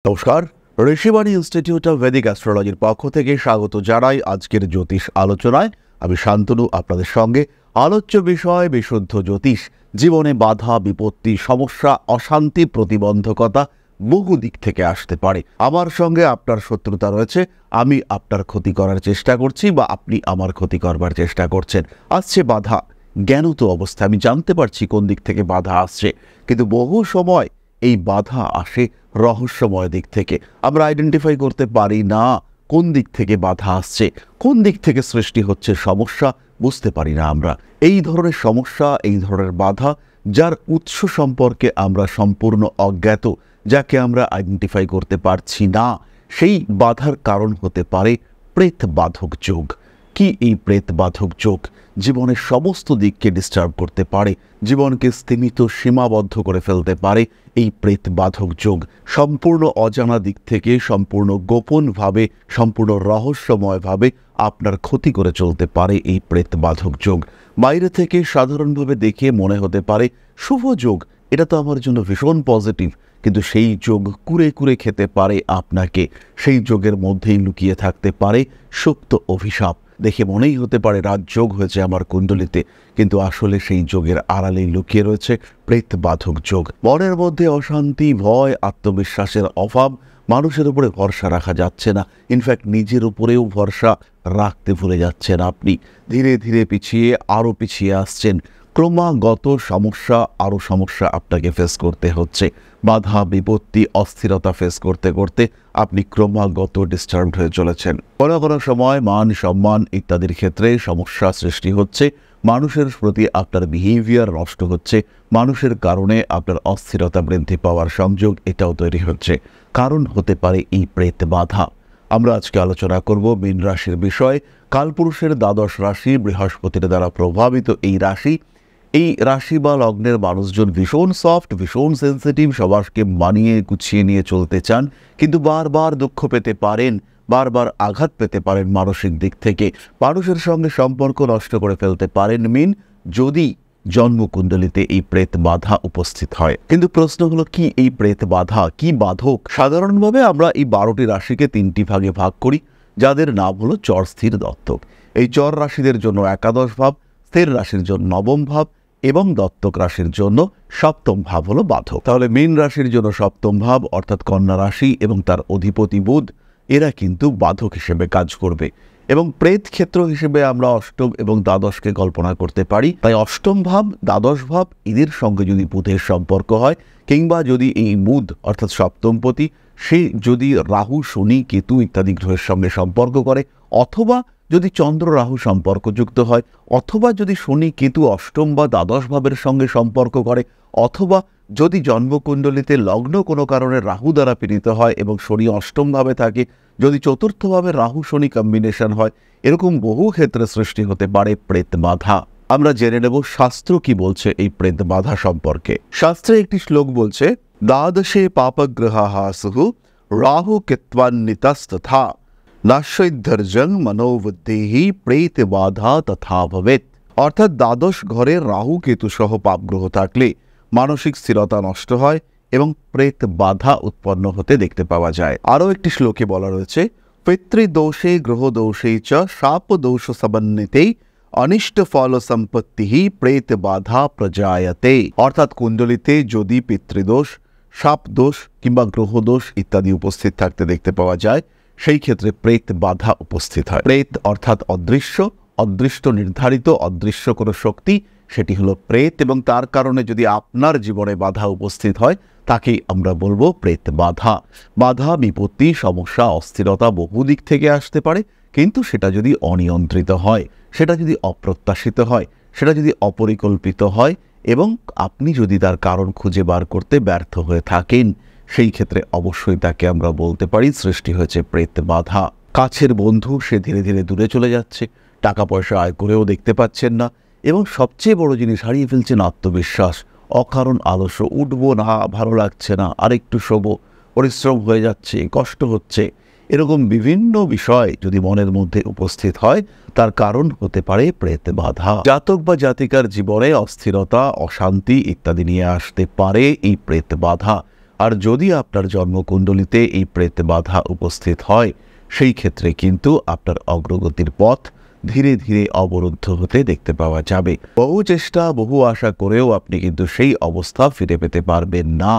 নমস্কার, Rishibani institute of Vedic অ্যাস্ট্রোলজির পক্ষ থেকে স্বাগত জানাই আজকের জ্যোতিষ আলোচনায়। আমি শান্তনু আপনাদের সঙ্গে। আলোচ্য বিষয় বিশুদ্ধ জ্যোতিষ। জীবনে বাধা, বিপত্তি, সমস্যা, অশান্তি, প্রতিবন্ধকতা বহু দিক থেকে আসতে পারে। আমার সঙ্গে আপনার শত্রুতা রয়েছে, আমি আপনার ক্ষতি করার চেষ্টা করছি বা আপনি আমার ক্ষতি করবার চেষ্টা করছেন। আসছে বাধা, জ্ঞানত অবস্থা, আমি জানতে পারছি কোন দিক থেকে বাধা আসছে, কিন্তু বহু সময় এই বাধা আসে রহস্যময় দিক থেকে। আমরা আইডেন্টিফাই করতে পারি না কোন দিক থেকে বাধা আসছে, কোন দিক থেকে সৃষ্টি হচ্ছে সমস্যা, বুঝতে পারি না আমরা। এই ধরনের সমস্যা, এই ধরনের বাধা, যার উৎস সম্পর্কে আমরা সম্পূর্ণ অজ্ঞাত, যাকে আমরা আইডেন্টিফাই করতে পারছি না, সেই বাধার কারণ হতে পারে প্রেত বাধক যোগ। কি এই প্রেত বাধক যোগ? জীবনের সমস্ত দিককে ডিস্টার্ব করতে পারে, জীবনকে স্তীমিত, সীমাবদ্ধ করে ফেলতে পারে এই প্রেত বাধক যোগ। সম্পূর্ণ অজানা দিক থেকে, সম্পূর্ণ গোপনভাবে, সম্পূর্ণ রহস্যময়ভাবে আপনার ক্ষতি করে চলতে পারে এই প্রেত বাধক যোগ। বাইরে থেকে সাধারণভাবে দেখে মনে হতে পারে শুভ যোগ, এটা তো আমার জন্য ভীষণ পজিটিভ, কিন্তু সেই যোগ কুরে কুরে খেতে পারে আপনাকে। সেই যোগের মধ্যেই লুকিয়ে থাকতে পারে সুপ্ত অভিশাপ। দেখে মনেই হতে পারে রাজযোগ হয়েছে আমার কুণ্ডলিতে, কিন্তু আসলে সেই যোগের আড়ালেই লুকিয়ে রয়েছে প্রেত বাধক যোগ। মনের মধ্যে অশান্তি, ভয়, আত্মবিশ্বাসের অভাব, মানুষের উপরে ভরসা রাখা যাচ্ছে না, ইনফ্যাক্ট নিজের উপরেও ভরসা রাখতে ভুলে যাচ্ছেন আপনি। ধীরে ধীরে আরও পিছিয়ে আসছেন। ক্রমাগত আরও সমস্যা আপনাকে ফেস করতে হচ্ছে। বাধা, বিপত্তি, অস্থিরতা ফেস করতে করতে আপনি ক্রমাগত ডিস্টার্বড হয়ে চলেছেন। কোনো কোনো সময় মান সম্মান ইত্যাদির ক্ষেত্রে সমস্যা সৃষ্টি হচ্ছে। মানুষের প্রতি আপনার বিহেভিয়ার নষ্ট হচ্ছে। মানুষের কারণে আপনার অস্থিরতা বৃদ্ধি পাওয়ার সংযোগ এটাও তৈরি হচ্ছে। কারণ হতে পারে এই প্রেত বাধা। আমরা আজকে আলোচনা করব মীন রাশির বিষয়। কালপুরুষের দ্বাদশ রাশি, বৃহস্পতির দ্বারা প্রভাবিত এই রাশি। এই রাশি বা লগ্নের মানুষজন ভীষণ সফট, ভীষণ সেন্সিটিভ, সবাইকে মানিয়ে গুছিয়ে নিয়ে চলতে চান, কিন্তু বারবার দুঃখ পেতে পারেন, বারবার আঘাত পেতে পারেন মানসিক দিক থেকে। মানুষের সঙ্গে সম্পর্ক নষ্ট করে ফেলতে পারেন মীন, যদি জন্মকুণ্ডলিতে এই প্রেত বাধা উপস্থিত হয়। কিন্তু প্রশ্ন হলো, কি এই প্রেত বাধা, কি বাধক? সাধারণভাবে আমরা এই 12টি রাশিকে 3টি ভাগে ভাগ করি, যাদের নাম হলো চর, স্থির, দত্তক। এই চর রাশিদের জন্য একাদশ ভাব, স্থির রাশির জন্য নবম ভাব এবং দত্তক রাশির জন্য সপ্তম ভাব হলো বাধক। তাহলে মীন রাশির জন্য সপ্তম ভাব অর্থাৎ কন্যা রাশি এবং তার অধিপতি বুধ, এরা কিন্তু বাধক হিসেবে কাজ করবে। এবং প্রেত ক্ষেত্র হিসেবে আমরা অষ্টম এবং দ্বাদশকে কল্পনা করতে পারি। তাই অষ্টম ভাব, দ্বাদশ ভাব, এদের সঙ্গে যদি বুধের সম্পর্ক হয়, কিংবা যদি এই বুধ অর্থাৎ সপ্তমপতি সে যদি রাহু, শনি, কেতু ইত্যাদি গ্রহের সঙ্গে সম্পর্ক করে, অথবা যদি চন্দ্র রাহু সম্পর্কযুক্ত হয়, অথবা যদি শনি কেতু অষ্টম বা দ্বাদশ ভাবের সঙ্গে সম্পর্ক করে, অথবা যদি জন্মকুণ্ডলিতে লগ্ন কোনো কারণে রাহু দ্বারা পীড়িত হয় এবং শনি অষ্টম ভাবে থাকে, যদি চতুর্থভাবে রাহু শনি কম্বিনেশন হয়, এরকম বহু ক্ষেত্রে সৃষ্টি হতে পারে প্রেত বাধা। আমরা জেনে নেব শাস্ত্র কি বলছে এই প্রেত বাধা সম্পর্কে। শাস্ত্রে একটি শ্লোক বলছে, দ্বাদশে পাপগ্রহাসুঃ রাহু কেত্বান্নিতস্তথা নাশৈধর্যং মনোবুদ্ধিহি প্রেত বাধা তথা ভবেত। অর্থাৎ দ্বাদশ ঘরে রাহু কেতু সহ পাপগ্রহ থাকলে মানসিক স্থিরতা নষ্ট হয় এবং প্রেত বাধা উৎপন্ন হতে দেখতে পাওয়া যায়। আরও একটি শ্লোকে বলা রয়েছে, পিতৃদোষে গ্রহদোষে চ শাপদোষ সমন্বিতে অনিষ্ট ফল সম্পত্তি প্রেত বাধা প্রজায়তে। অর্থাৎ কুণ্ডলিতে যদি পিতৃদোষ, শাপদোষ কিংবা গ্রহদোষ ইত্যাদি উপস্থিত থাকতে দেখতে পাওয়া যায়, সেই ক্ষেত্রে প্রেত বাধা উপস্থিত হয়। প্রেত অর্থাৎ অদৃশ্য, অদৃষ্ট নির্ধারিত, অদৃশ্য কোনো শক্তি, সেটি হলো প্রেত, এবং তার কারণে যদি আপনার জীবনে বাধা উপস্থিত হয়, তাকেই আমরা বলবো প্রেত বাধা। বাধা, বিপত্তি, সমস্যা, অস্থিরতা বহু দিক থেকে আসতে পারে, কিন্তু সেটা যদি অনিয়ন্ত্রিত হয়, সেটা যদি অপ্রত্যাশিত হয়, সেটা যদি অপরিকল্পিত হয়, এবং আপনি যদি তার কারণ খুঁজে বার করতে ব্যর্থ হয়ে থাকেন, সেই ক্ষেত্রে অবশ্যই তাকে আমরা বলতে পারি সৃষ্টি হয়েছে প্রেত বাধা। কাছের বন্ধু সে ধীরে ধীরে দূরে চলে যাচ্ছে, টাকা পয়সা আয় করেও দেখতে পাচ্ছেন না, এবং সবচেয়ে বড় জিনিস, হারিয়ে ফেলছেন আত্মবিশ্বাস। অকারণ আলস্য, উঠবো না, ভালো লাগছে না, আরেকটু শোবো, পরিশ্রম হয়ে যাচ্ছে, কষ্ট হচ্ছে, এরকম বিভিন্ন বিষয় যদি মনের মধ্যে উপস্থিত হয়, তার কারণ হতে পারে প্রেত বাধা। জাতক বা জাতিকার জীবনে অস্থিরতা, অশান্তি ইত্যাদি নিয়ে আসতে পারে এই প্রেত বাধা। আর যদি আপনার জন্মকুণ্ডলিতে এই প্রেত বাধা উপস্থিত হয়, সেই ক্ষেত্রে কিন্তু আপনার অগ্রগতির পথ ধীরে ধীরে অবরুদ্ধ হতে দেখতে পাওয়া যাবে। বহু চেষ্টা বহু আশা করেও আপনি কিন্তু সেই অবস্থা ফিরে পেতে পারবেন না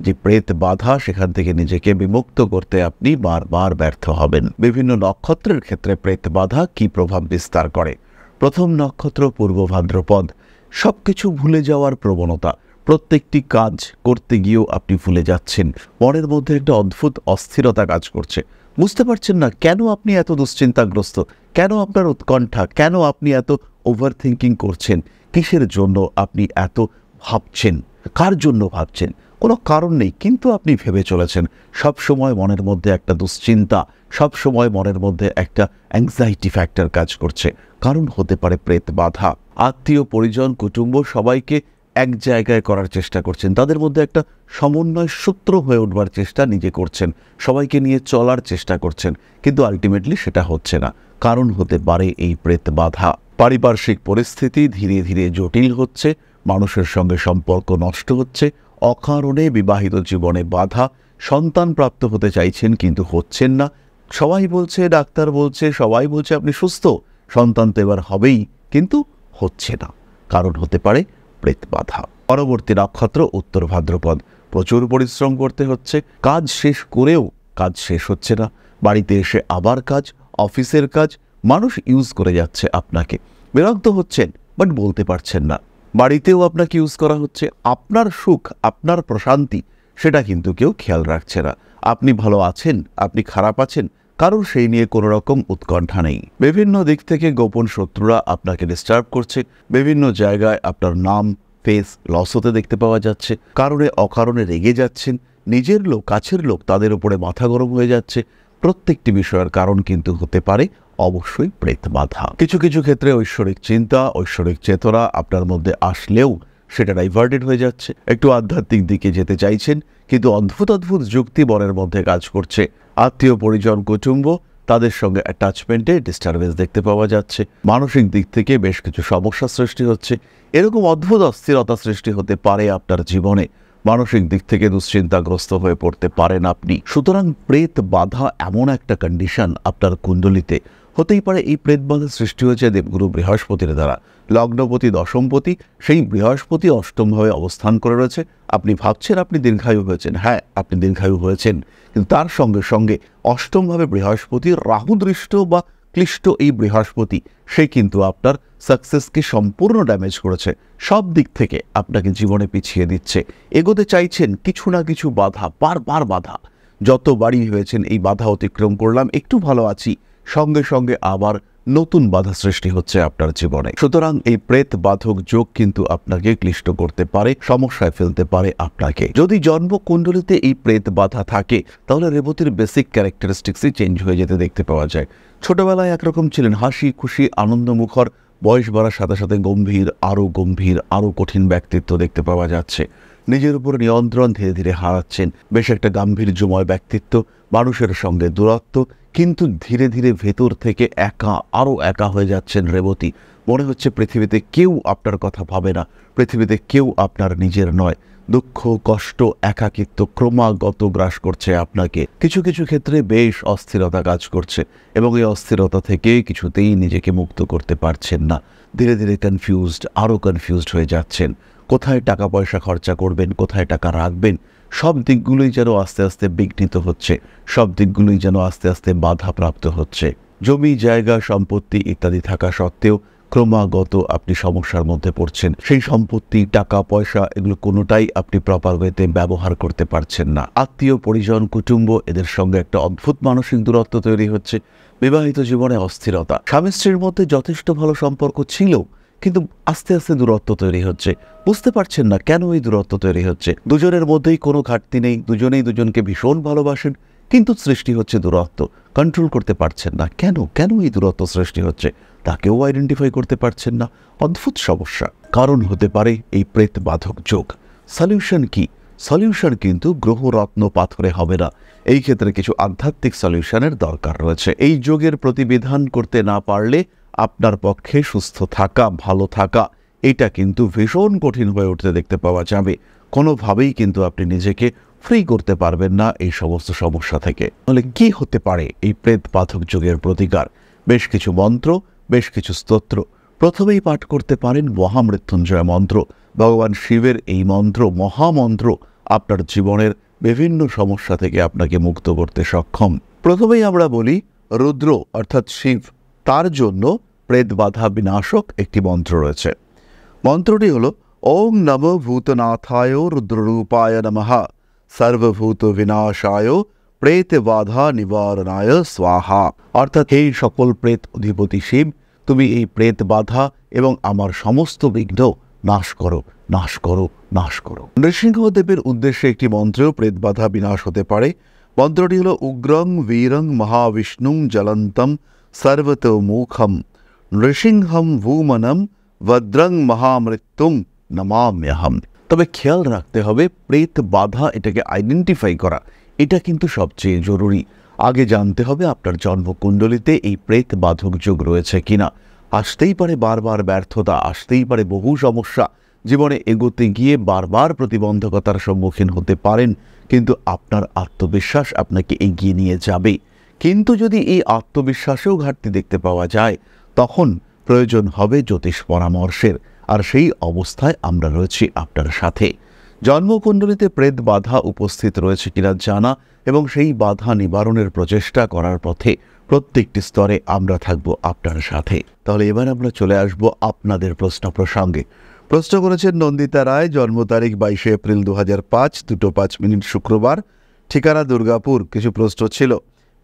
যে প্রেত বাধা, সেখান থেকে নিজেকে বিমুক্ত করতে আপনি বারবার ব্যর্থ হবেন। বিভিন্ন নক্ষত্রের ক্ষেত্রে প্রেত বাধা কি প্রভাব বিস্তার করে? প্রথম নক্ষত্র পূর্ব ভাদ্রপদ। সবকিছু ভুলে যাওয়ার প্রবণতা, প্রত্যেকটি কাজ করতে গিয়েও আপনি ভুলে যাচ্ছেন, মনের মধ্যে একটা অদ্ভুত অস্থিরতা কাজ করছে, বুঝতে পারছেন না কেন আপনি এত দুশ্চিন্তাগ্রস্ত, কেন আপনার উৎকণ্ঠা, কেন আপনি এত ওভার থিঙ্কিং করছেন, কিসের জন্য আপনি এত ভাবছেন, কার জন্য ভাবছেন, কোনো কারণ নেই, কিন্তু আপনি ভেবে চলেছেন। সব সময় মনের মধ্যে একটা দুশ্চিন্তা, সব সময় মনের মধ্যে একটা অ্যাংজাইটি ফ্যাক্টর কাজ করছে। কারণ হতে পারে প্রেত বাধা। আত্মীয় পরিজন কুটুম্ব সবাইকে এক জায়গায় করার চেষ্টা করছেন, তাদের মধ্যে একটা সমন্বয় সূত্র হয়ে উঠবার চেষ্টা নিজে করছেন, সবাইকে নিয়ে চলার চেষ্টা করছেন, কিন্তু আলটিমেটলি সেটা হচ্ছে না। কারণ হতে পারে এই প্রেত বাধা। পারিপার্শ্বিক পরিস্থিতি ধীরে ধীরে জটিল হচ্ছে, মানুষের সঙ্গে সম্পর্ক নষ্ট হচ্ছে, অকারণে বিবাহিত জীবনে বাধা, সন্তান প্রাপ্ত হতে চাইছেন কিন্তু হচ্ছেন না। সবাই বলছে, ডাক্তার বলছে, সবাই বলছে আপনি সুস্থ, সন্তান তো এবার হবেই, কিন্তু হচ্ছে না। কারণ হতে পারে প্রেত বাধা। পরবর্তী নক্ষত্র উত্তর ভাদ্রপদ। প্রচুর পরিশ্রম করতে হচ্ছে, কাজ শেষ করেও কাজ শেষ হচ্ছে না, বাড়িতে এসে আবার কাজ, অফিসের কাজ, মানুষ ইউজ করে যাচ্ছে আপনাকে, বিরক্ত হচ্ছেন বাট বলতে পারছেন না, বাড়িতেও আপনাকে ইউজ করা হচ্ছে, আপনার সুখ আপনার প্রশান্তি সেটা কিন্তু কেউ খেয়াল রাখছে না। আপনি ভালো আছেন, আপনি খারাপ আছেন, কারোর সেই নিয়ে কোনো রকম উৎকণ্ঠা নেই। বিভিন্ন দিক থেকে গোপন শত্রুরা আপনাকে ডিস্টার্ব করছে, বিভিন্ন জায়গায় আপনার নাম ফেস লস হতে দেখতে পাওয়া যাচ্ছে, কারণে অকারণে রেগে যাচ্ছেন, নিজের লোক কাছের লোক তাদের উপরে মাথা গরম হয়ে যাচ্ছে। প্রত্যেকটি বিষয়ের কারণ কিন্তু হতে পারে অবশ্যই প্রেত বাধা। কিছু কিছু ক্ষেত্রে ঐশ্বরিক চিন্তা, ঐশ্বরিক চেতনা আপনার মধ্যে আসলেও সেটা ডাইভার্টেড হয়ে যাচ্ছে, একটু আধ্যাত্মিক দিকে যেতে চাইছেন, কিন্তু অদ্ভুত অদ্ভুত যুক্তি মনের মধ্যে কাজ করছে। আত্মীয় পরিজন কুটুম্ব তাদের সঙ্গে অ্যাটাচমেন্টে ডিস্টারবেন্স দেখতে পাওয়া যাচ্ছে, মানসিক দিক থেকে বেশ কিছু সমস্যা সৃষ্টি হচ্ছে, এরকম অদ্ভুত অস্থিরতা সৃষ্টি হতে পারে আপনার জীবনে, মানসিক দিক থেকে দুশ্চিন্তাগ্রস্ত হয়ে পড়তে পারেন আপনি। সুতরাং প্রেত বাধা এমন একটা কন্ডিশন আপনার কুণ্ডলিতে হতেই পারে। এই প্রেত বাধা সৃষ্টি হয়েছে দেবগুরু বৃহস্পতির দ্বারা। লগ্নপতি দশমপতি, সেই বৃহস্পতি অষ্টমভাবে অবস্থান করে রয়েছে। আপনি ভাবছেন আপনি দীর্ঘায়ু হয়েছেন, হ্যাঁ আপনি দীর্ঘায়ু হয়েছেন, কিন্তু তার সঙ্গে সঙ্গে অষ্টমভাবে বৃহস্পতি রাহুদৃষ্ট বা ক্লিষ্ট এই বৃহস্পতি, সে কিন্তু আপনার সাকসেসকে সম্পূর্ণ ড্যামেজ করেছে, সব দিক থেকে আপনাকে জীবনে পিছিয়ে দিচ্ছে। এগোতে চাইছেন, কিছু না কিছু বাধা, বারবার বাধা, যতবারই হয়েছেন এই বাধা অতিক্রম করলাম, একটু ভালো আছি, সঙ্গে সঙ্গে আবার নতুন বাধা সৃষ্টি হচ্ছে আপনার জীবনে। সুতরাং এই প্রেত বাধক যোগ কিন্তু আপনাকে ক্লিষ্ট করতে পারে, সমস্যায় ফেলতে পারে আপনাকে। যদি জন্মকুণ্ডলিতে এই প্রেত বাধা থাকে, তাহলে রেবতীর বেসিক ক্যারেক্টারিস্টিক্সই চেঞ্জ হয়ে যেতে দেখতে পাওয়া যায়। ছোটবেলায় একরকম ছিলেন, হাসি খুশি আনন্দমুখর, বয়স বাড়ার সাথে সাথে গম্ভীর, আরও কঠিন ব্যক্তিত্ব দেখতে পাওয়া যাচ্ছে। নিজের উপর নিয়ন্ত্রণ ধীরে ধীরে হারাচ্ছেন, বেশ একটা গাম্ভীর্যময় ব্যক্তিত্ব, মানুষের সঙ্গে দূরত্ব, কিন্তু ধীরে ধীরে ভেতর থেকে আরও একা হয়ে যাচ্ছেন রেবতী। মনে হচ্ছে পৃথিবীতে কেউ আপনার কথা ভাবে না, পৃথিবীতে কেউ আপনার নিজের নয়। দুঃখ, কষ্ট, একাকিত্ব ক্রমাগত গ্রাস করছে আপনাকে। কিছু কিছু ক্ষেত্রে বেশ অস্থিরতা কাজ করছে, এবং এই অস্থিরতা থেকে কিছুতেই নিজেকে মুক্ত করতে পারছেন না। ধীরে ধীরে আরও কনফিউজড হয়ে যাচ্ছেন। কোথায় টাকা পয়সা খরচা করবেন, কোথায় টাকা রাখবেন, সব দিকগুলোই যেন আস্তে আস্তে বিঘ্নিত হচ্ছে, সব দিকগুলোই যেন আস্তে আস্তে বাধাপ্রাপ্ত হচ্ছে। জমি জায়গা সম্পত্তি ইত্যাদি থাকা সত্ত্বেও ক্রমাগত আপনি সমস্যার মধ্যে পড়ছেন। সেই সম্পত্তি, টাকা পয়সা, এগুলো কোনোটাই আপনি প্রপার ওয়েতে ব্যবহার করতে পারছেন না। আত্মীয় পরিজন কুটুম্ব এদের সঙ্গে একটা অদ্ভুত মানসিক দূরত্ব তৈরি হচ্ছে। বিবাহিত জীবনে অস্থিরতা, স্বামী স্ত্রীর মধ্যে যথেষ্ট ভালো সম্পর্ক ছিল, কিন্তু আস্তে আস্তে দূরত্ব তৈরি হচ্ছে, বুঝতে পারছেন না কেন এই দূরত্ব তৈরি হচ্ছে। দুজনের মধ্যেই কোনো ঘাটতি নেই, দুজনেই দুজনকে ভীষণ ভালোবাসেন, কিন্তু সৃষ্টি হচ্ছে দূরত্ব, কন্ট্রোল করতে পারছেন না। কেন এই দূরত্ব সৃষ্টি হচ্ছে তাকেও আইডেন্টিফাই করতে পারছেন না। অদ্ভুত সমস্যা। কারণ হতে পারে এই প্রেত বাধক যোগ। সলিউশন কি? সলিউশন কিন্তু গ্রহরত্ন পাথরে হবে না, এই ক্ষেত্রে কিছু আধ্যাত্মিক সলিউশনের দরকার রয়েছে। এই যোগের প্রতিবিধান করতে না পারলে আপনার পক্ষে সুস্থ থাকা, ভালো থাকা, এটা কিন্তু ভীষণ কঠিন হয়ে উঠতে দেখতে পাওয়া যাবে। কোনোভাবেই কিন্তু আপনি নিজেকে ফ্রি করতে পারবেন না এই সমস্ত সমস্যা থেকে। তাহলে কি হতে পারে এই প্রেত বাধক যোগের প্রতিকার? বেশ কিছু মন্ত্র, বেশ কিছু স্তোত্র। প্রথমেই পাঠ করতে পারেন মহামৃত্যুঞ্জয় মন্ত্র। ভগবান শিবের এই মন্ত্র, মহামন্ত্র, আপনার জীবনের বিভিন্ন সমস্যা থেকে আপনাকে মুক্ত করতে সক্ষম। প্রথমেই আমরা বলি রুদ্র অর্থাৎ শিব, তার জন্য প্রেত বাধা বিনাশক একটি মন্ত্র রয়েছে। মন্ত্রটি হল ওং নম ভূতনাথায় রুদ্ররূপায় নমঃ সর্বভূত বিনাশায় প্রেত বাধা নিবারণায় স্বাহা। অর্থাৎ হে সকল প্রেত অধিপতি শিব, তুমি এই প্রেত বাধা এবং আমার সমস্ত বিঘ্ন নাশ করো, নাশ করো, নাশ করো। নৃসিংহদেবের উদ্দেশ্যে একটি মন্ত্রেও প্রেত বাধা বিনাশ হতে পারে। মন্ত্রটি হল উগ্রং বীরং মহাবিষ্ণুং জ্বলন্তম সর্বতোমুখম নৃসিংহম ভূমনম ভদ্রং মহামৃত্যুং নমাম্যহম। তবে খেয়াল রাখতে হবে প্রেত বাধা, এটাকে আইডেন্টিফাই করা, এটা কিন্তু সবচেয়ে জরুরি। আগে জানতে হবে আপনার জন্মকুণ্ডলিতে এই প্রেত বাধক যোগ রয়েছে কিনা। আসতেই পারে বারবার ব্যর্থতা, আসতেই পারে বহু সমস্যা, জীবনে এগোতে গিয়ে বারবার প্রতিবন্ধকতার সম্মুখীন হতে পারেন, কিন্তু আপনার আত্মবিশ্বাস আপনাকে এগিয়ে নিয়ে যাবে। কিন্তু যদি এই আত্মবিশ্বাসেও ঘাটতি দেখতে পাওয়া যায়, তখন প্রয়োজন হবে জ্যোতিষ পরামর্শের। আর সেই অবস্থায় আমরা রয়েছি আপনার সাথে। জন্মকুণ্ডলিতে প্রেত বাধা উপস্থিত রয়েছে কিনা জানা এবং সেই বাধা নিবারণের প্রচেষ্টা করার পথে প্রত্যেকটি স্তরে আমরা থাকব আপনার সাথে। তাহলে এবার আমরা চলে আসব আপনাদের প্রশ্ন প্রসঙ্গে। প্রশ্ন করেছেন নন্দিতা রায়, জন্ম তারিখ 22 এপ্রিল 2005, 2:05 শুক্রবার, ঠিকানা দুর্গাপুর। কিছু প্রশ্ন ছিল।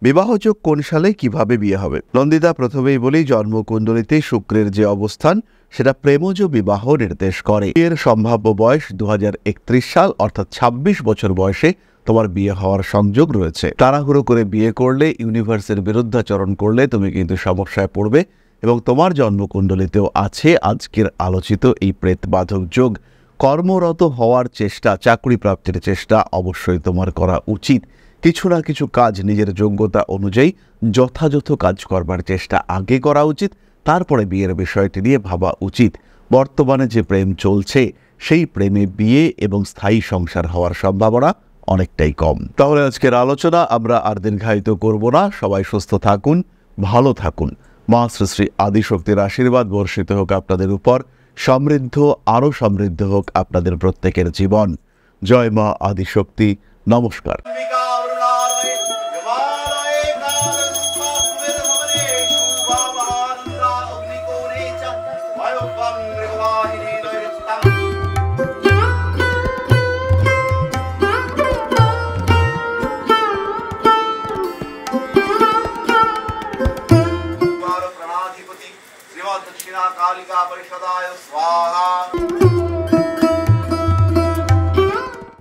বিবাহযোগ কোন সালে, কিভাবে বিয়ে হবে? নন্দিতা, প্রথমেই বলি জন্মকুণ্ডলিতে শুক্রের যে অবস্থান সেটা প্রেমজ বিবাহ নির্দেশ করে। বিয়ের সম্ভাব্য বয়স 2031 সাল, অর্থাৎ 26 বছর বয়সে তোমার বিয়ে হওয়ার সংযোগ রয়েছে। তাড়াহুড়ো করে বিয়ে করলে, ইউনিভার্সের বিরুদ্ধাচরণ করলে তুমি কিন্তু সমস্যায় পড়বে। এবং তোমার জন্মকুণ্ডলিতেও আছে আজকের আলোচিত এই প্রেত বাধক যোগ। কর্মরত হওয়ার চেষ্টা, চাকরি প্রাপ্তির চেষ্টা অবশ্যই তোমার করা উচিত। কিছু না কিছু কাজ নিজের যোগ্যতা অনুযায়ী যথাযথ কাজ করবার চেষ্টা আগে করা উচিত, তারপরে বিয়ের বিষয়টি নিয়ে ভাবা উচিত। বর্তমানে যে প্রেম চলছে সেই প্রেমে বিয়ে এবং স্থায়ী সংসার হওয়ার সম্ভাবনা অনেকটাই কম। তাহলে আজকের আলোচনা আমরা আর দীর্ঘায়িত করব না। সবাই সুস্থ থাকুন, ভালো থাকুন। মা শ্রী শ্রী আদিশক্তির আশীর্বাদ বর্ষিত হোক আপনাদের উপর। সমৃদ্ধ, আরও সমৃদ্ধ হোক আপনাদের প্রত্যেকের জীবন। জয় মা আদিশক্তি। নমস্কার। दक्षिणा कालिका परिषदाय स्वाहा।